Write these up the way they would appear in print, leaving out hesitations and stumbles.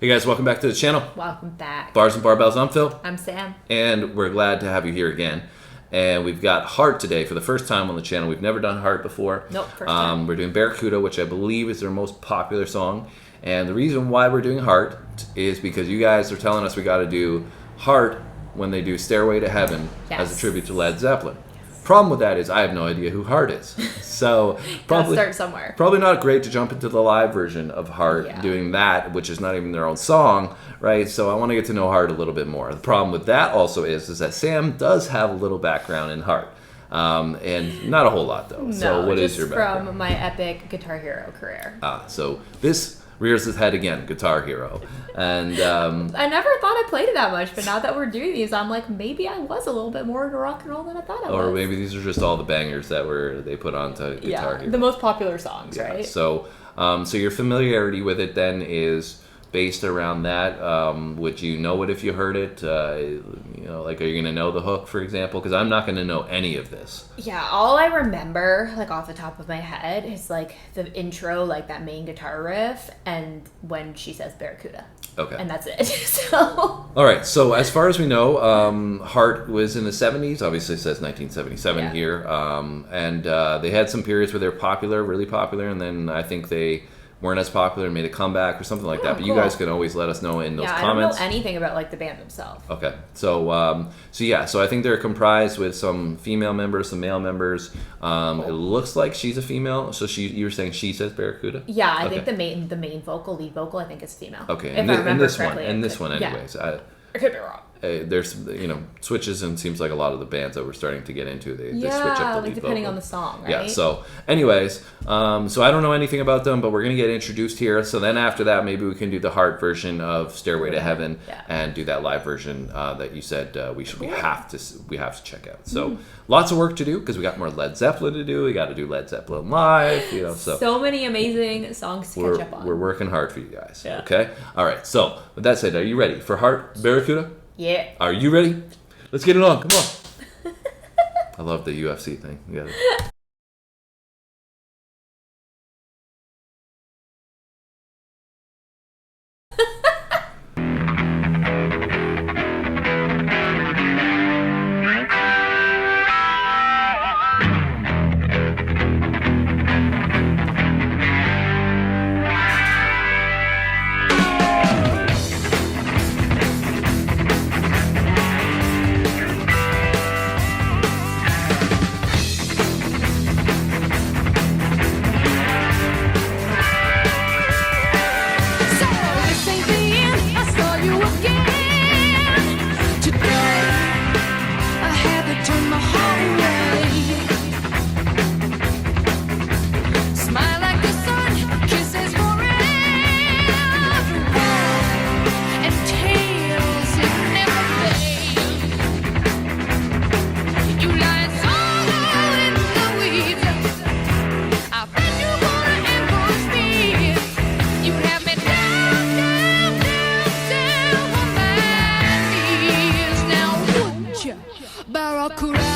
Hey guys, welcome back to the channel. Welcome back. Bars and Barbells, I'm Phil. I'm Sam. And we're glad to have you here again. And we've got Heart today for the first time on the channel. We've never done Heart before. Nope, first time. We're doing Barracuda, which I believe is their most popular song. And the reason why we're doing Heart is because you guys are telling us we got to do Heart when they do Stairway to Heaven as a tribute to Led Zeppelin. Problem with that is I have no idea who Heart is. So probably start somewhere. Probably not great to jump into the live version of Heart doing that, which is not even their own song, right? So I want to get to know Heart a little bit more. The problem with that also is that Sam does have a little background in Heart. And not a whole lot though. No, so what is your background? From my epic Guitar Hero career. So this rears its head again, Guitar Hero. And I never thought I played it that much, but now that we're doing these, I'm like, maybe I was a little bit more into rock and roll than I thought I was. Or maybe these are just all the bangers that they put onto Guitar Hero. The most popular songs, right? So, so your familiarity with it then is based around that. Would you know it if you heard it? Like, are you going to know the hook, for example? Because I'm not going to know any of this. Yeah, all I remember, like off the top of my head, is like the intro, like that main guitar riff, and when she says Barracuda. Okay. And that's it. So. All right. So as far as we know, Heart was in the 70s. Obviously, it says 1977 here. And they had some periods where they were popular, really popular, and then I think they weren't as popular and made a comeback or something like that. But cool. You guys can always let us know in those comments. I don't know anything about like the band themselves. Okay. So I think they're comprised with some female members, some male members. Cool. It looks like she's a female. So you were saying she says Barracuda? Yeah, I think the main lead vocal, I think is female. Okay. If I remember correctly. This one anyways. Yeah. I could be wrong. There's switches, and seems like a lot of the bands that we're starting to get into they switch up the lead depending vocal. on the song, right? Yeah. So anyways, so I don't know anything about them, but we're gonna get introduced here. So then after that, maybe we can do the Heart version of Stairway to Heaven and do that live version that you said we have to check out. So lots of work to do because we got more Led Zeppelin to do. We got to do Led Zeppelin live. So many amazing songs to catch up on. We're working hard for you guys. Yeah. Okay. All right. So with that said, are you ready for Heart Barracuda? Yeah. Are you ready? Let's get it on. Come on. I love the UFC thing. You got it. Barracuda.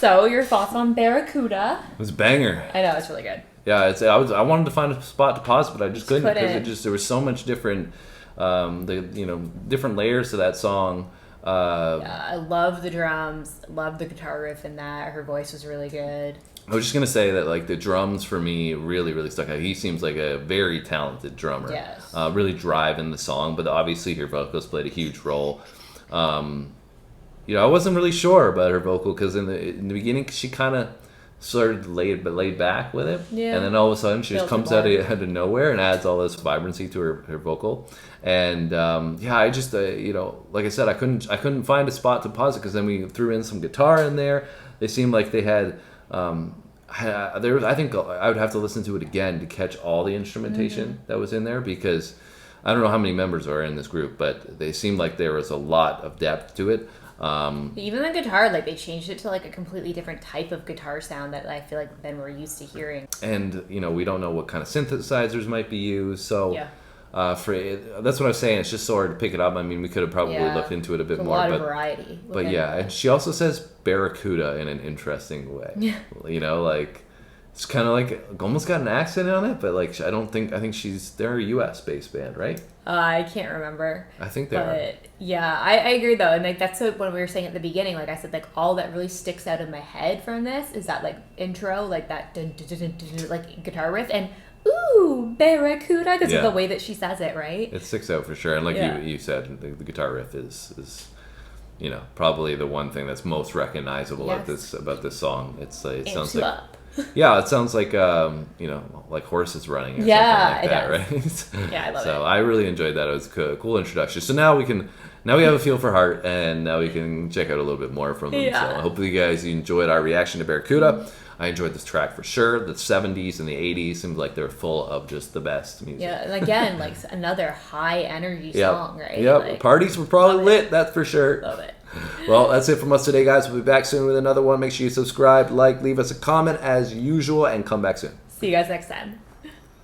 So, your thoughts on Barracuda? It was a banger. I know, it's really good. Yeah, I wanted to find a spot to pause, but I just couldn't because there was so much different, different layers to that song. Yeah, I love the drums, love the guitar riff in that. Her voice was really good. I was just gonna say that like the drums for me really really stuck out. He seems like a very talented drummer. Yes. Really driving the song, but obviously her vocals played a huge role. I wasn't really sure about her vocal because in the beginning she kind of started laid back with it, and then all of a sudden she just comes out of nowhere and adds all this vibrancy to her vocal. And I just like I said, I couldn't find a spot to pause it because then we threw in some guitar in there. They seemed like they had. I think I would have to listen to it again to catch all the instrumentation that was in there because I don't know how many members are in this group, but they seemed like there was a lot of depth to it. Even the guitar, like they changed it to like a completely different type of guitar sound that I feel like then we're used to hearing. And we don't know what kind of synthesizers might be used, so yeah. That's what I was saying. It's just so hard to pick it up. I mean, we could have probably looked into it a bit more. A lot of variety. But yeah, and she also says Barracuda in an interesting way. Yeah. Like it's kind of like almost got an accent on it, but like I think they're a U.S. based band, right? I can't remember. I think they are. Yeah, I agree though, and like that's what we were saying at the beginning. Like I said, like all that really sticks out in my head from this is that like intro, like that dun, dun, dun, dun, dun, like guitar riff, and ooh, Barracuda, because of the way that she says it, right? It sticks out for sure, and like you said, the guitar riff is probably the one thing that's most recognizable about this song. It sounds like it sounds like like horses running or something like that, right? Yeah, I love it. So I really enjoyed that. It was a cool introduction. So now we have a feel for Heart, and now we can check out a little bit more from them. Yeah. So hopefully you guys enjoyed our reaction to Barracuda. I enjoyed this track for sure. The 70s and the 80s seemed like they're full of just the best music. Yeah, and again, like another high energy song, right? Yep, like, parties were probably lit, that's for sure. Love it. Well, that's it from us today, guys. We'll be back soon with another one. Make sure you subscribe, leave us a comment as usual, and come back soon. See you guys next time.